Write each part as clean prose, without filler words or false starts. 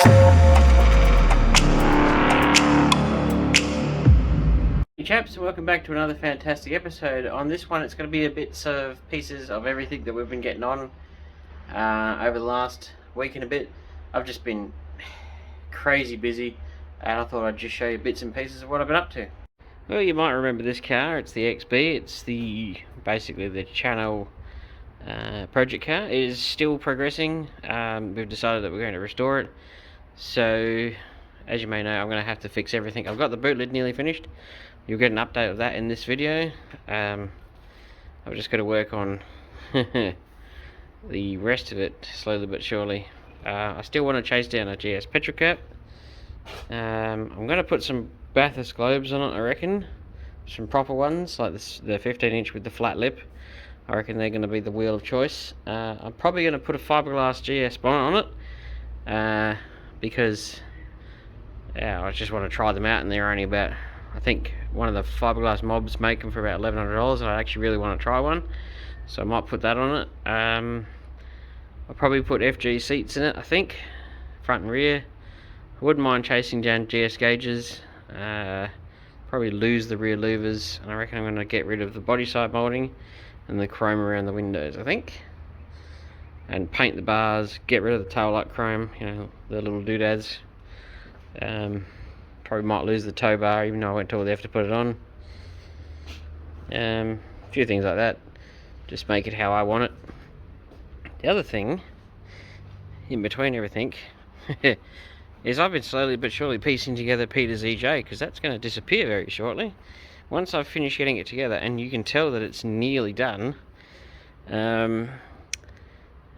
Hey chaps, welcome back to another fantastic episode. On this one, it's going to be a bits of pieces of everything that we've been getting on over the last week and a bit. I've just been crazy busy, and I thought I'd just show you bits and pieces of what I've been up to. Well, you might remember this car. It's the XB. It's basically the channel project car. It is still progressing. We've decided that we're going to restore it. So, as you may know, I'm going to have to fix everything. I've got the boot lid nearly finished. You'll get an update of that in this video. I've just got to work on the rest of it slowly but surely. I still want to chase down a GS petrol cap. I'm going to put some Bathurst globes on it, I reckon. Some proper ones, like this, the 15-inch with the flat lip. I reckon they're going to be the wheel of choice. I'm probably going to put a fiberglass GS bonnet on it. Because I just want to try them out, and they're only about, I think one of the fiberglass mobs make them for about $1,100, and I actually really want to try one, so I might put that on it. I'll probably put FG seats in it, I think, front and rear. I wouldn't mind chasing down GS gauges. Probably lose the rear louvers, and I reckon I'm going to get rid of the body side moulding and the chrome around the windows, I think, and paint the bars, get rid of the tail light chrome, you know, the little doodads. Probably might lose the tow bar, even though I went to all the effort to put it on. A few things like that, just make it how I want it. The other thing, in between everything, is I've been slowly but surely piecing together Peter's EJ, because that's going to disappear very shortly. Once I've finished getting it together, and you can tell that it's nearly done,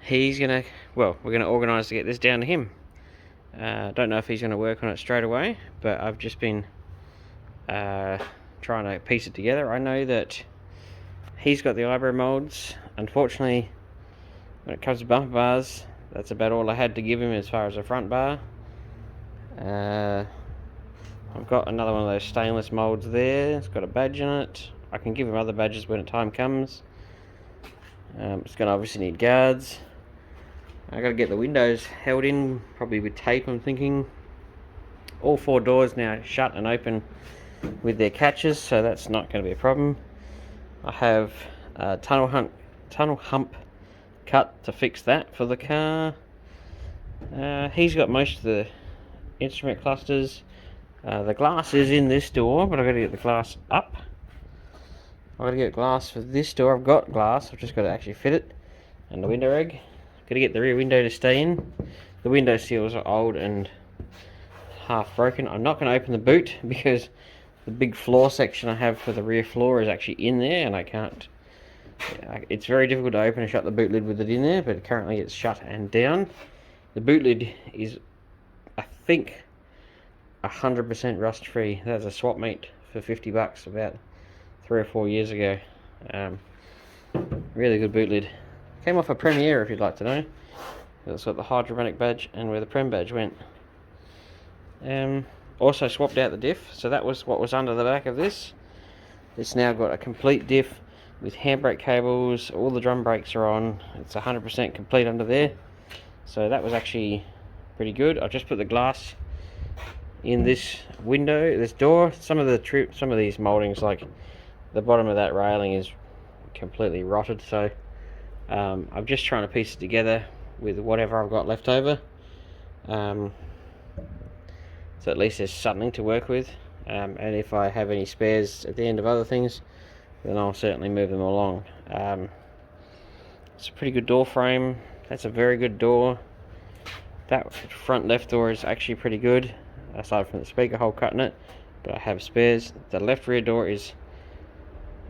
he's going to, well, we're going to organise to get this down to him. Don't know if he's going to work on it straight away, but I've just been trying to piece it together. I know that he's got the eyebrow molds. Unfortunately, when it comes to bumper bars, that's about all I had to give him as far as a front bar. I've got another one of those stainless molds there. It's got a badge in it. I can give him other badges when the time comes. It's going to obviously need guards. I got to get the windows held in, probably with tape, I'm thinking. All 4 doors now shut and open with their catches, so that's not going to be a problem. I have a tunnel hump cut to fix that for the car. He's got most of the instrument clusters. The glass is in this door, but I've got to get the glass up. I've got to get glass for this door. I've got glass, I've just got to actually fit it. And the window rag. Got to get the rear window to stay in. The window seals are old and half broken. I'm not going to open the boot because the big floor section I have for the rear floor is actually in there, and I can't. It's very difficult to open and shut the boot lid with it in there, but currently it's shut and down. The boot lid is, I think, 100% rust free. That's a swap meet for $50 about 3 or 4 years ago. Really good boot lid. Came off a Premiere, if you'd like to know. It's got the Hydromatic badge and where the Prem badge went. Also swapped out the diff, so that was what was under the back of this. It's now got a complete diff with handbrake cables. All the drum brakes are on. It's 100% complete under there. So that was actually pretty good. I just put the glass in this window, this door. Some of these mouldings, like the bottom of that railing, is completely rotted. So I'm just trying to piece it together with whatever I've got left over, so at least there's something to work with, and if I have any spares at the end of other things, then I'll certainly move them along. It's a pretty good door frame. That's a very good door. That front left door is actually pretty good, aside from the speaker hole cut in it, but I have spares. The left rear door is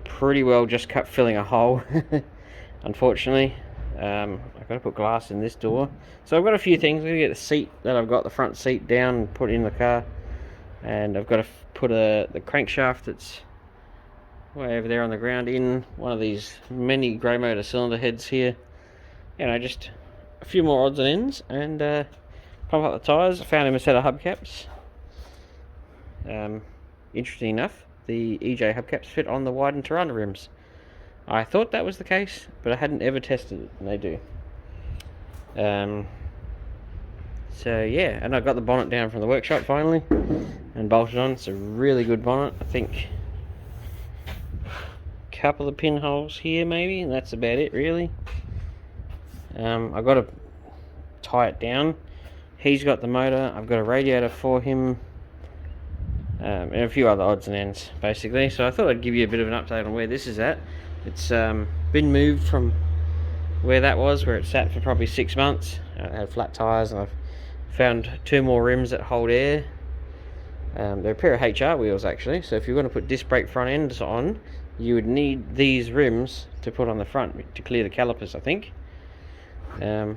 pretty well just cut filling a hole. Unfortunately, I've got to put glass in this door. So I've got a few things. I'm going to get the seat that I've got, the front seat, down and put in the car. And I've got to put the crankshaft that's way over there on the ground in one of these mini grey motor cylinder heads here. You know, just a few more odds and ends. And pump up the tyres. I found him a set of hubcaps. Interesting enough, the EJ hubcaps fit on the widened Tirana rims. I thought that was the case, but I hadn't ever tested it, and they do. So So yeah, and I got the bonnet down from the workshop finally and bolted on. It's a really good bonnet. I think a couple of pinholes here maybe, and that's about it really. I've got to tie it down. He's got the motor, I've got a radiator for him, and a few other odds and ends basically. So I thought I'd give you a bit of an update on where this is at. It's been moved from where that was, where it sat for probably 6 months. It had flat tyres, and I've found 2 more rims that hold air. They're a pair of HR wheels actually, so if you're going to put disc brake front ends on, you would need these rims to put on the front to clear the calipers, I think. Weird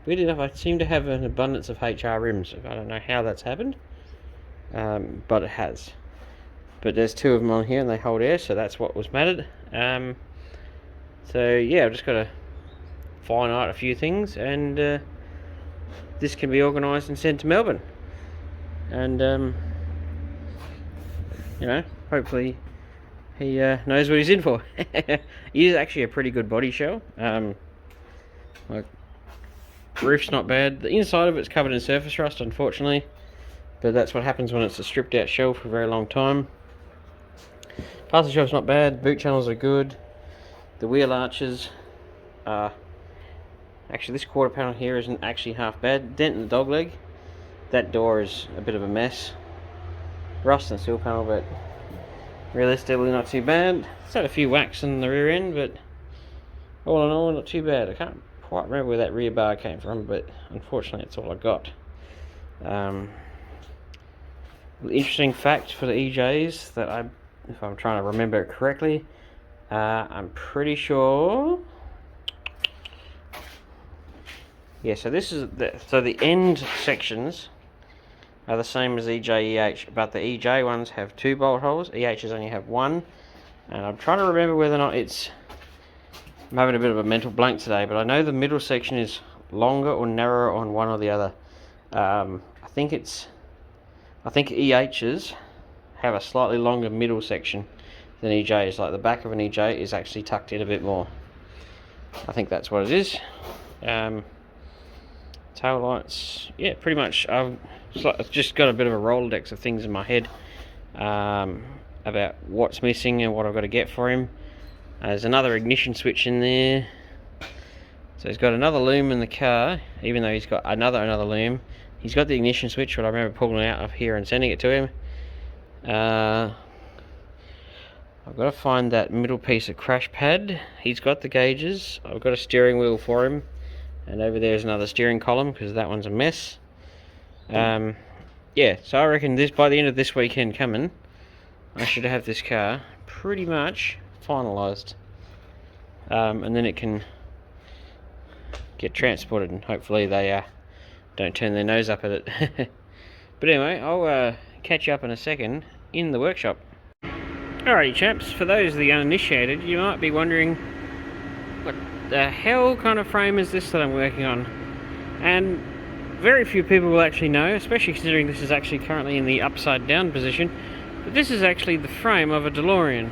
enough, I seem to have an abundance of HR rims. I don't know how that's happened, but it has. But there's 2 of them on here and they hold air, so that's what was mattered. So yeah, I've just got to fine art a few things, and this can be organised and sent to Melbourne. And you know, hopefully he knows what he's in for. He is actually a pretty good body shell. Like, roof's not bad. The inside of it's covered in surface rust, unfortunately, but that's what happens when it's a stripped out shell for a very long time. Parcel shelf's not bad. Boot channels are good. The wheel arches are actually, this quarter panel here isn't actually half bad. Dent in the dog leg. That door is a bit of a mess. Rust in the sill panel, but realistically not too bad. It's had a few whacks in the rear end, but all in all not too bad. I can't quite remember where that rear bar came from, but unfortunately that's all I got. Interesting fact for the EJs that if I'm trying to remember it correctly, I'm pretty sure. Yeah, so this is the end sections are the same as EJ, EH, but the EJ ones have 2 bolt holes. EHs only have 1, and I'm trying to remember whether or not I'm having a bit of a mental blank today, but I know the middle section is longer or narrower on one or the other. I think EHs have a slightly longer middle section than EJs. Like the back of an EJ is actually tucked in a bit more. I think that's what it is. Tail lights, yeah, pretty much. I've just got a bit of a Rolodex of things in my head about what's missing and what I've got to get for him. There's another ignition switch in there, so he's got another loom in the car. Even though he's got another loom, he's got the ignition switch, but I remember pulling it out of here and sending it to him. I've got to find that middle piece of crash pad. He's got the gauges. I've got a steering wheel for him, and over there's another steering column because that one's a mess. Yeah, so I reckon by the end of this weekend coming, I should have this car pretty much finalised, and then it can get transported, and hopefully they don't turn their nose up at it. But anyway, I'll catch you up in a second in the workshop. Alrighty chaps, for those of the uninitiated, you might be wondering what the hell kind of frame is this that I'm working on, and very few people will actually know, especially considering this is actually currently in the upside down position, but this is actually the frame of a DeLorean.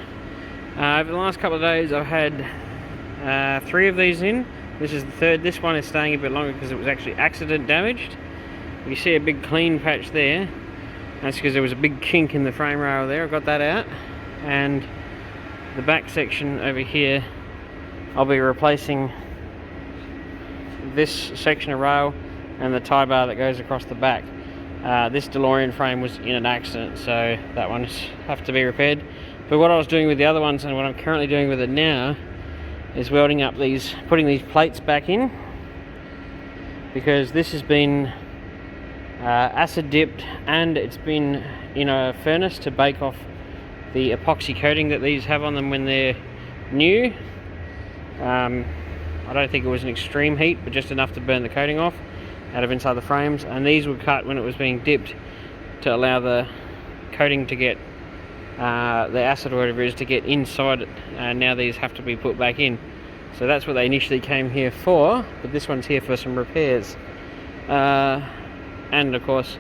Over the last couple of days I've had 3 of these in. This is the 3rd. This one is staying a bit longer because it was actually accident damaged. You see a big clean patch there. That's because there was a big kink in the frame rail there. I got that out. And the back section over here, I'll be replacing this section of rail and the tie bar that goes across the back. This DeLorean frame was in an accident, so that one's have to be repaired. But what I was doing with the other ones, and what I'm currently doing with it now, is welding up putting these plates back in, because this has been acid dipped and it's been in a furnace to bake off the epoxy coating that these have on them when they're new. I don't think it was an extreme heat, but just enough to burn the coating off out of inside the frames, and these were cut when it was being dipped to allow the coating to get the acid or whatever it is to get inside it, and now these have to be put back in. So that's what they initially came here for, but this one's here for some repairs, and of course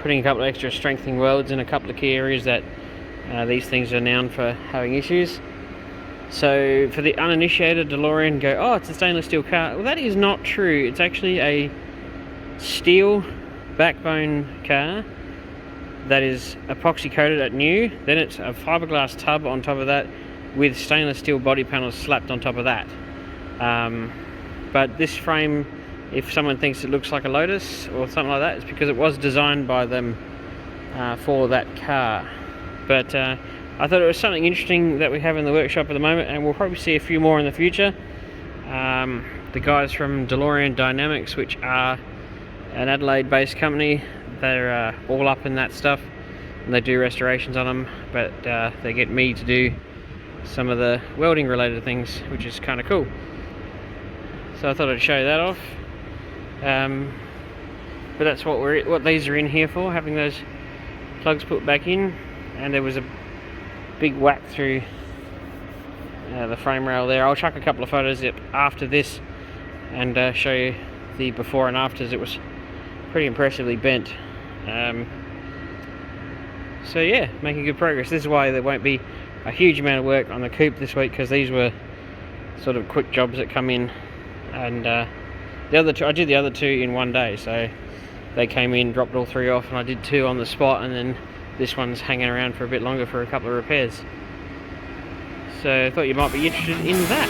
putting a couple of extra strengthening welds in a couple of key areas that these things are known for having issues. So for the uninitiated, DeLorean go, oh, it's a stainless steel car. Well, that is not true. It's actually a steel backbone car that is epoxy coated at new. Then it's a fiberglass tub on top of that with stainless steel body panels slapped on top of that. But this frame, if someone thinks it looks like a Lotus or something like that, it's because it was designed by them for that car. But I thought it was something interesting that we have in the workshop at the moment, and we'll probably see a few more in the future. The guys from DeLorean Dynamics, which are an Adelaide-based company, they're all up in that stuff, and they do restorations on them, but they get me to do some of the welding related things, which is kind of cool. So I thought I'd show that off. But that's what these are in here for, having those plugs put back in. And there was a big whack through the frame rail there. I'll chuck a couple of photos up after this and show you the before and afters. It was pretty impressively bent. So yeah, making good progress. This is why there won't be a huge amount of work on the Coupe this week, because these were sort of quick jobs that come in, and the other two, I did the other two in one day. So they came in, dropped all three off, and I did two on the spot, and then this one's hanging around for a bit longer for a couple of repairs. So I thought you might be interested in that.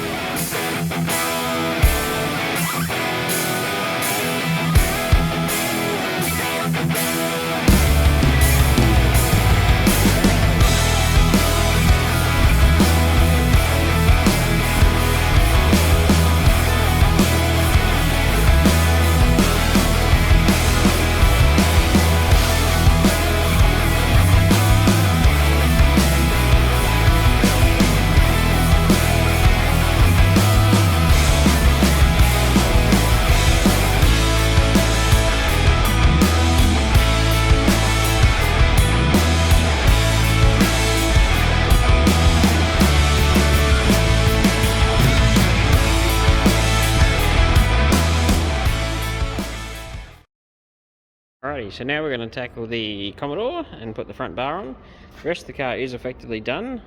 Alrighty, so now we're going to tackle the Commodore and put the front bar on. The rest of the car is effectively done.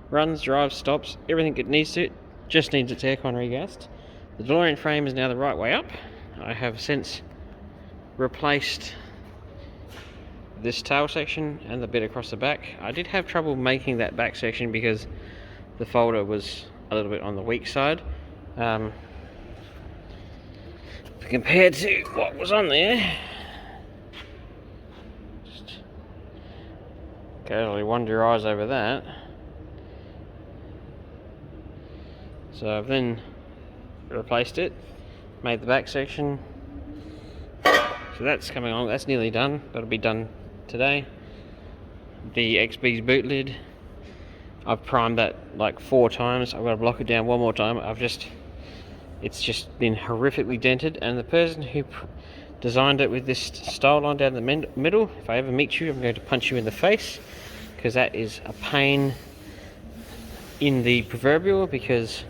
Runs, drives, stops, everything it needs to. Just needs its aircon regassed. The DeLorean frame is now the right way up. I have since replaced this tail section and the bit across the back. I did have trouble making that back section because the folder was a little bit on the weak side. Compared to what was on there, casually wander your eyes over that. So I've then replaced it, made the back section. So that's coming on, that's nearly done. That'll be done today. The XB's boot lid, I've primed that like 4 times. I've got to block it down one more time. It's just been horrifically dented, and the person who designed it with this style line down the middle, if I ever meet you, I'm going to punch you in the face, because that is a pain in the proverbial, because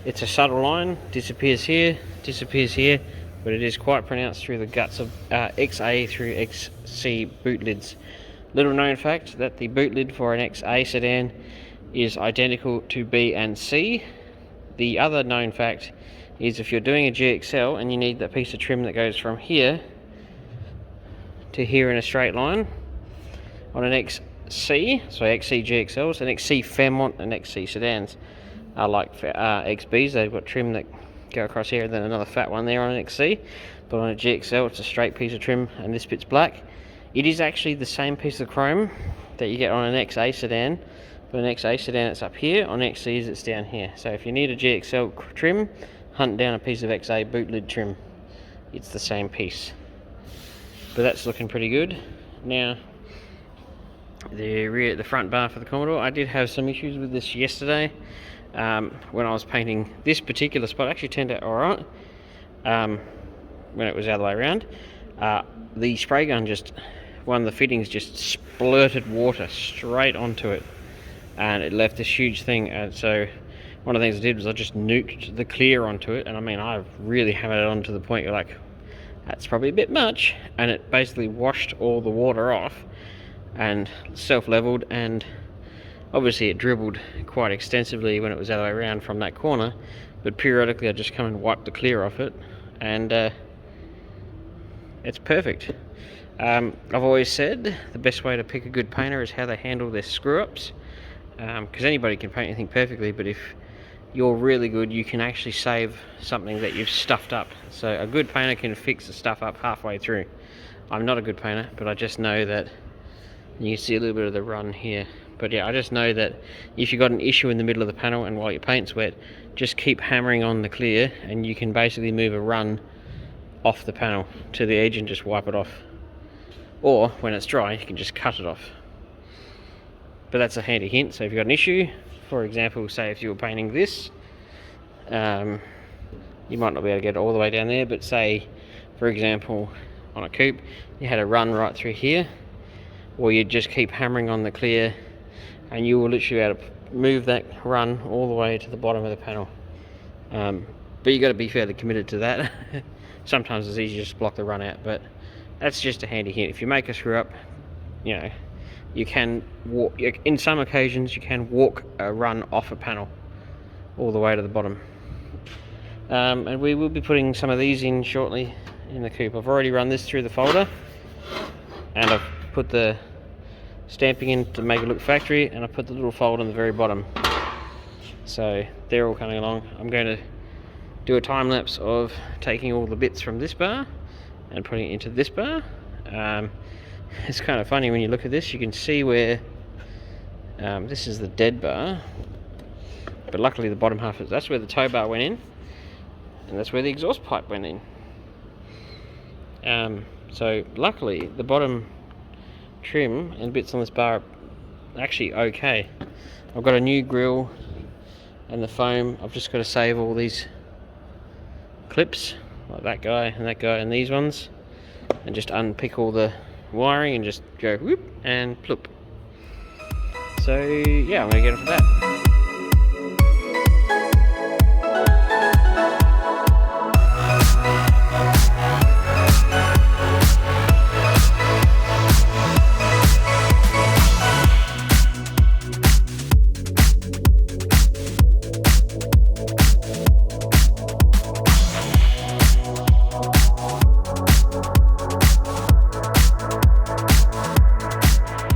it's a subtle line, disappears here, but it is quite pronounced through the guts of XA through XC boot lids. Little known fact that the boot lid for an XA sedan is identical to B and C. The other known fact is if you're doing a GXL and you need that piece of trim that goes from here to here in a straight line, on an XC, so XC GXLs, and XC Fairmont and XC sedans are like XBs. They've got trim that go across here and then another fat one there on an XC, but on a GXL it's a straight piece of trim and this bit's black. It is actually the same piece of chrome that you get on an XA sedan, but an XA sedan it's up here, on XCs it's down here. So if you need a GXL trim, hunt down a piece of XA boot lid trim. It's the same piece. But that's looking pretty good. Now, the front bar for the Commodore, I did have some issues with this yesterday. When I was painting this particular spot, actually turned out alright. When it was the other way around, the spray gun one of the fittings just splurted water straight onto it, and it left this huge thing. And so one of the things I did was I just nuked the clear onto it, and I mean, I really hammered it on to the point you're like, that's probably a bit much, and it basically washed all the water off and self-leveled, and Obviously it dribbled quite extensively when it was the other way around from that corner, but periodically I just come and wipe the clear off it, and it's perfect. I've always said the best way to pick a good painter is how they handle their screw-ups, because anybody can paint anything perfectly, but if you're really good, you can actually save something that you've stuffed up. So a good painter can fix the stuff up halfway through. I'm not a good painter, but I just know that, you can see a little bit of the run here, but yeah, I just know that if you've got an issue in the middle of the panel and while your paint's wet, just keep hammering on the clear and you can basically move a run off the panel to the edge and just wipe it off. Or when it's dry, you can just cut it off. But that's a handy hint. So if you've got an issue, for example, say if you were painting this, you might not be able to get it all the way down there, but say for example on a coupe you had a run right through here, or you just keep hammering on the clear and you will literally be able to move that run all the way to the bottom of the panel. But you got to be fairly committed to that. Sometimes it's easy to just block the run out, but that's just a handy hint. If you make a screw up, you know, you can walk, in some occasions you can walk a run off a panel all the way to the bottom. And we will be putting some of these in shortly in the coupe. I've already run this through the folder and I've put the stamping in to make it look factory, and I put the little fold on the very bottom. So they're all coming along. I'm going to do a time lapse of taking all the bits from this bar and putting it into this bar. It's kind of funny when you look at this, you can see where this is the dead bar, but luckily the bottom half, that's where the tow bar went in, and that's where the exhaust pipe went in. So luckily the bottom trim and bits on this bar are actually okay. I've got a new grill and the foam. I've just got to save all these clips, like that guy and these ones, and just unpick all the wiring and just go whoop and ploop. So yeah, I'm going to get onto that.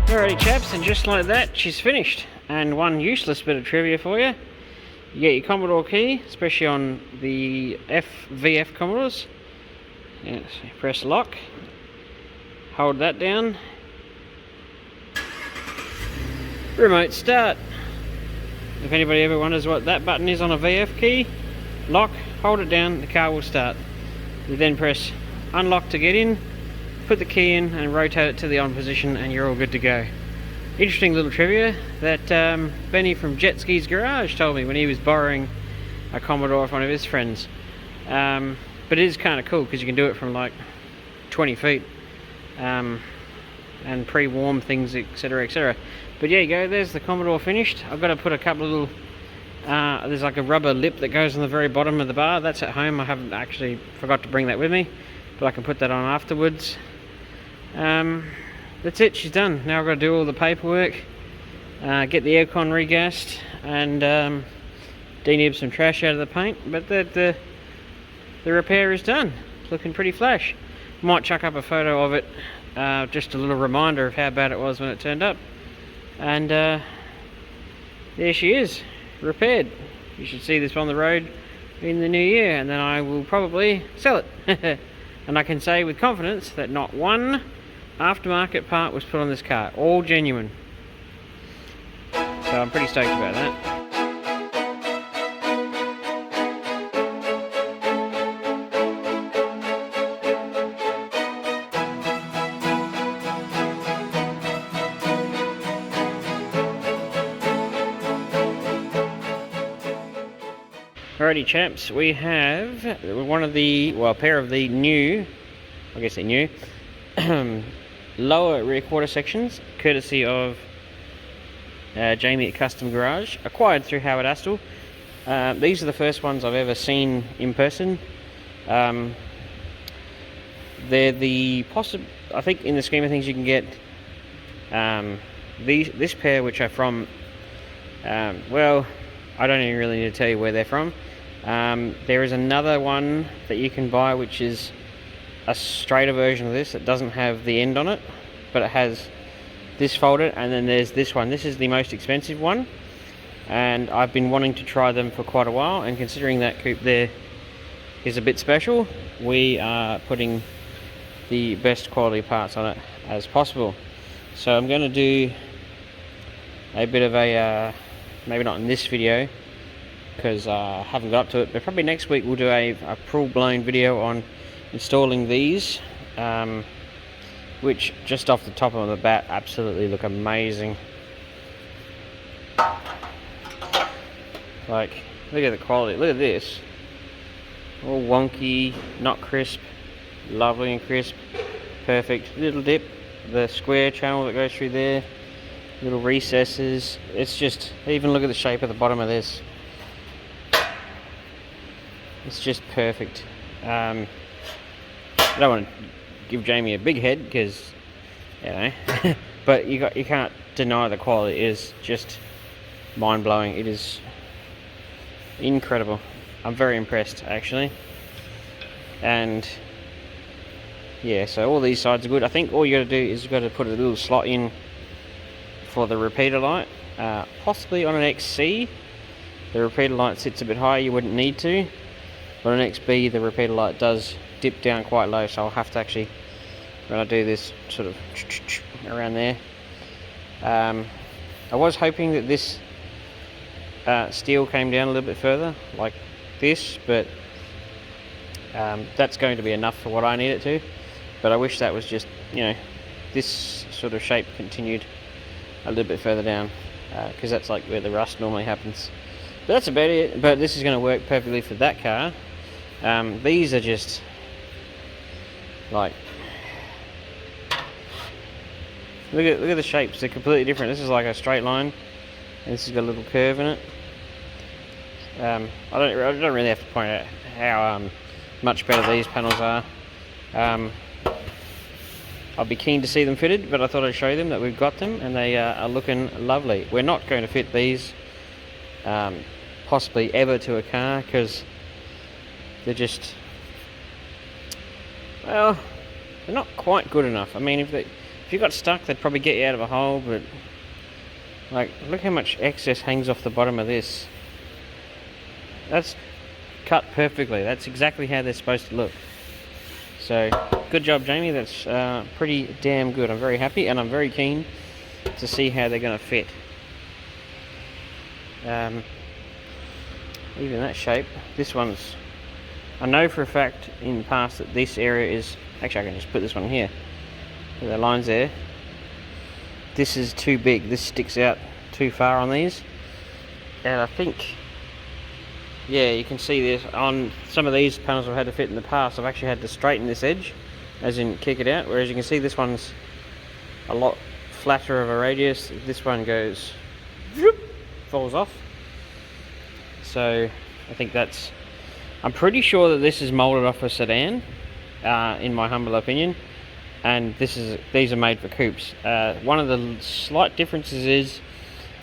Alrighty chaps, and just like that she's finished. And one useless bit of trivia for you: you get your Commodore key, especially on the VF Commodores. Yeah, so you press lock, hold that down, remote start. If anybody ever wonders what that button is on a VF key, lock, hold it down, the car will start. You then press unlock to get in, put the key in and rotate it to the on position, and you're all good to go. Interesting little trivia that Benny from Jet Ski's Garage told me when he was borrowing a Commodore off one of his friends. But it is kind of cool because you can do it from like 20 feet and pre-warm things, etc, etc. But yeah, you go, there's the Commodore finished. I've got to put a couple of little there's like a rubber lip that goes on the very bottom of the bar. That's at home. I haven't actually forgot to bring that with me, but I can put that on afterwards. That's it, she's done. Now I've got to do all the paperwork, get the aircon regassed, and denib some trash out of the paint. But the repair is done. It's looking pretty flash. Might chuck up a photo of it, just a little reminder of how bad it was when it turned up. And there she is, repaired. You should see this on the road in the new year, and then I will probably sell it. And I can say with confidence that not one aftermarket part was put on this car, all genuine. So I'm pretty stoked about that. Alrighty chaps, we have one of the, well, a pair of the new, I guess they're new, lower rear quarter sections, courtesy of Jamie at Custom Garage, acquired through Howard Astle. These are the first ones I've ever seen in person. They're the I think in the scheme of things you can get this pair, which are from Well, I don't even really need to tell you where they're from. There is another one that you can buy, which is a straighter version of this. It doesn't have the end on it, but it has this folded, and then there's this one. This is the most expensive one, and I've been wanting to try them for quite a while, and considering that coupe there is a bit special, we are putting the best quality parts on it as possible. So I'm going to do a bit of a, maybe not in this video, because I haven't got up to it, but probably next week we'll do a full-blown video on installing these, which just off the top of the bat absolutely look amazing. Like, look at the quality, look at this. All wonky, not crisp, lovely and crisp, perfect. Little dip, the square channel that goes through there, little recesses. It's just, even look at the shape of the bottom of this. It's just perfect. I don't want to give Jamie a big head because, you know, but you can't deny the quality. It is just mind-blowing. It is incredible. I'm very impressed, actually. And yeah, so all these sides are good. I think all you got to do is you've got to put a little slot in for the repeater light, possibly on an XC. The repeater light sits a bit higher, you wouldn't need to, but on an XB the repeater light does dip down quite low, so I'll have to actually, when I do this, sort of around there. I was hoping that this steel came down a little bit further like this, but that's going to be enough for what I need it to. But I wish that was just, you know, this sort of shape continued a little bit further down, because that's like where the rust normally happens. But that's about it. But this is going to work perfectly for that car. These are just like, look at the shapes. They're completely different. This is like a straight line, and this has got a little curve in it. I don't really have to point out how much better these panels are. I'll be keen to see them fitted, but I thought I'd show them that we've got them, and they are looking lovely. We're not going to fit these possibly ever to a car, because they're just, well, they're not quite good enough. I mean, if you got stuck, they'd probably get you out of a hole, but like, look how much excess hangs off the bottom of this. That's cut perfectly. That's exactly how they're supposed to look. So, good job, Jamie. That's pretty damn good. I'm very happy, and I'm very keen to see how they're going to fit. Even that shape. This one's, I know for a fact in the past that this area is, actually I can just put this one here. The lines there. This is too big. This sticks out too far on these. And I think, yeah, you can see this on some of these panels I've had to fit in the past. I've actually had to straighten this edge, as in kick it out, whereas you can see this one's a lot flatter of a radius. This one goes, falls off. So I think that's, I'm pretty sure that this is molded off a sedan, in my humble opinion, and these are made for coupes. One of the slight differences is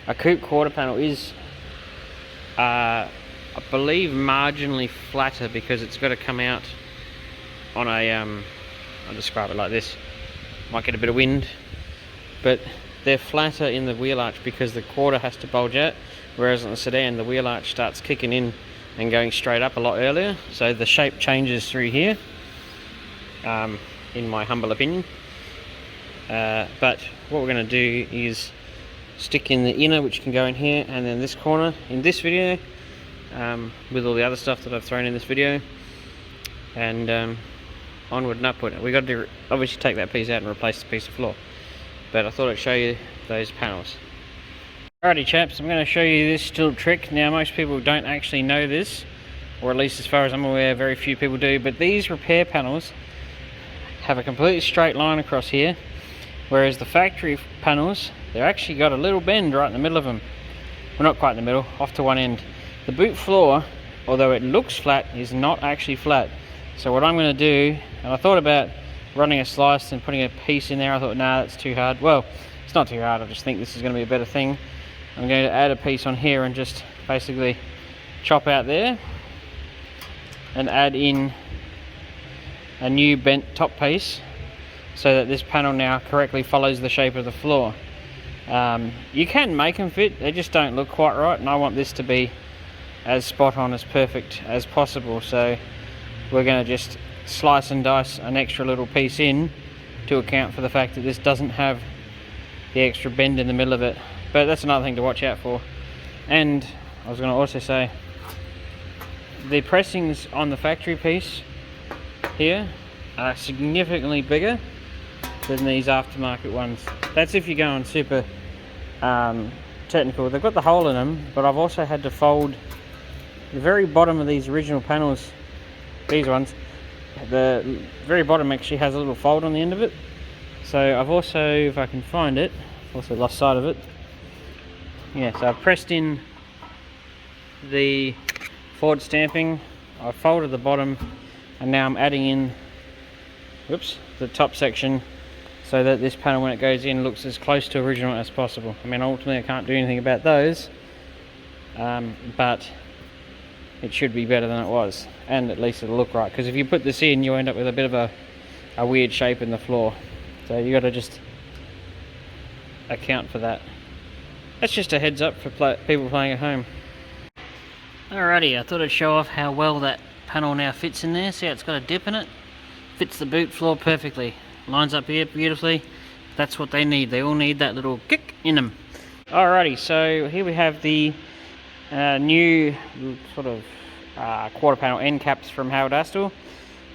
a coupe quarter panel is, I believe, marginally flatter, because it's got to come out on a, I'll describe it like this, might get a bit of wind, but they're flatter in the wheel arch because the quarter has to bulge out, whereas on the sedan the wheel arch starts kicking in and going straight up a lot earlier, so the shape changes through here, in my humble opinion. But what we're going to do is stick in the inner, which can go in here, and then this corner in this video, with all the other stuff that I've thrown in this video, and onward and upward. We got to obviously take that piece out and replace the piece of floor, but I thought I'd show you those panels. Alrighty chaps, I'm going to show you this little trick. Now most people don't actually know this, or at least as far as I'm aware very few people do, but these repair panels have a completely straight line across here, whereas the factory panels, they've actually got a little bend right in the middle of them. Well, not quite in the middle, off to one end. The boot floor, although it looks flat, is not actually flat. So what I'm going to do, and I thought about running a slice and putting a piece in there, I thought, nah, that's too hard. Well, it's not too hard, I just think this is going to be a better thing. I'm going to add a piece on here and just basically chop out there and add in a new bent top piece so that this panel now correctly follows the shape of the floor. You can make them fit, they just don't look quite right, and I want this to be as spot on, as perfect as possible, so we're going to just slice and dice an extra little piece in to account for the fact that this doesn't have the extra bend in the middle of it. But that's another thing to watch out for. And I was going to also say, the pressings on the factory piece here are significantly bigger than these aftermarket ones. That's if you're going super technical. They've got the hole in them, but I've also had to fold the very bottom of these original panels. These ones, the very bottom actually has a little fold on the end of it. So I've also, if I can find it, also lost sight of it. Yeah, so I've pressed in the forward stamping, I've folded the bottom, and now I'm adding in, whoops, the top section, so that this panel, when it goes in, looks as close to original as possible. I mean, ultimately I can't do anything about those, but it should be better than it was, and at least it'll look right, because if you put this in, you end up with a bit of a weird shape in the floor. So you got to just account for that. That's just a heads up for people playing at home. Alrighty, I thought I'd show off how well that panel now fits in there. See how it's got a dip in it? Fits the boot floor perfectly. Lines up here beautifully. That's what they need. They all need that little kick in them. Alrighty, so here we have the new sort of quarter panel end caps from Howard Astle.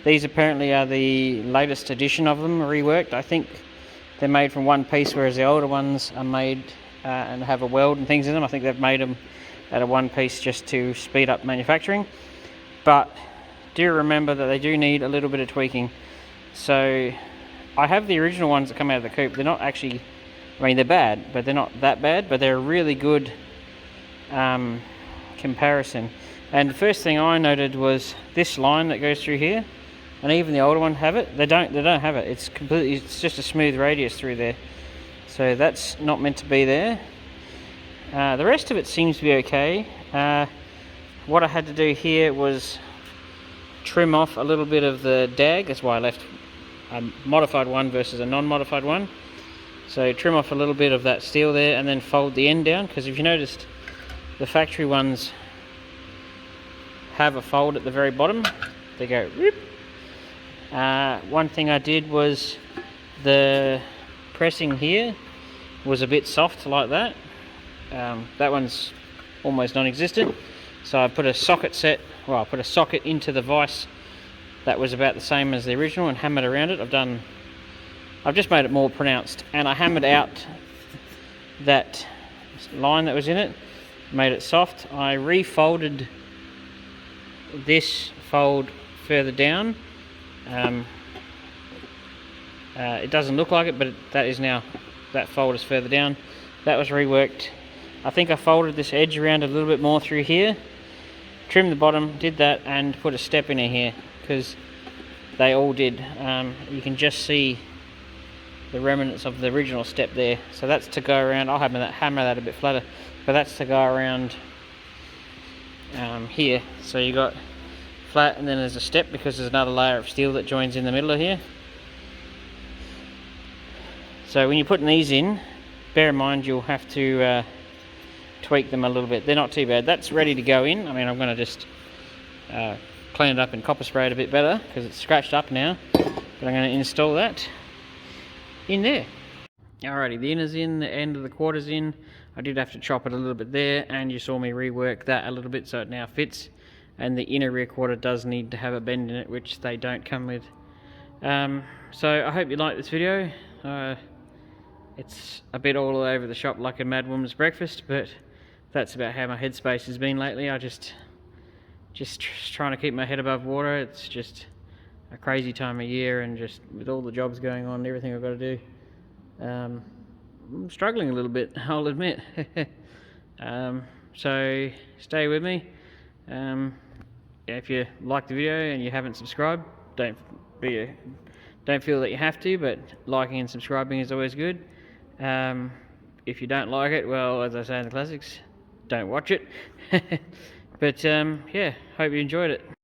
These apparently are the latest edition of them, reworked. I think they're made from one piece, whereas the older ones are made and have a weld and things in them. I think they've made them at a one piece just to speed up manufacturing. But do remember that they do need a little bit of tweaking. So I have the original ones that come out of the Coupe. They're not actually, I mean, they're bad, but they're not that bad, but they're a really good comparison. And the first thing I noted was this line that goes through here, and even the older one have it. They don't have it. It's just a smooth radius through there. So that's not meant to be there. The rest of it seems to be okay. What I had to do here was trim off a little bit of the dag. That's why I left a modified one versus a non-modified one. So trim off a little bit of that steel there and then fold the end down, because if you noticed, the factory ones have a fold at the very bottom. They go whoop. One thing I did was the pressing here was a bit soft like that. That one's almost non-existent. So I put a socket I put a socket into the vise that was about the same as the original and hammered around it. I've just made it more pronounced, and I hammered out that line that was in it, made it soft. I refolded this fold further down. It doesn't look like it, but that fold is further down. That was reworked. I think I folded this edge around a little bit more through here, trimmed the bottom, did that, and put a step in here, because they all did. You can just see the remnants of the original step there. So that's to go around. I'll hammer that a bit flatter, but that's to go around here. So you got flat, and then there's a step because there's another layer of steel that joins in the middle of here. So when you're putting these in, bear in mind you'll have to tweak them a little bit. They're not too bad. That's ready to go in. I mean, I'm going to just clean it up and copper spray it a bit better because it's scratched up now, but I'm going to install that in there. Alrighty, the inner's in, the end of the quarter's in. I did have to chop it a little bit there, and you saw me rework that a little bit so it now fits. And the inner rear quarter does need to have a bend in it, which they don't come with. So I hope you like this video. It's a bit all over the shop like a mad woman's breakfast, but that's about how my headspace has been lately. I just trying to keep my head above water. It's just a crazy time of year, and just with all the jobs going on and everything I've got to do, I'm struggling a little bit, I'll admit. So stay with me. If you like the video and you haven't subscribed, don't feel that you have to, but liking and subscribing is always good. if you don't like it, well, as I say in the classics, don't watch it. But yeah, hope you enjoyed it.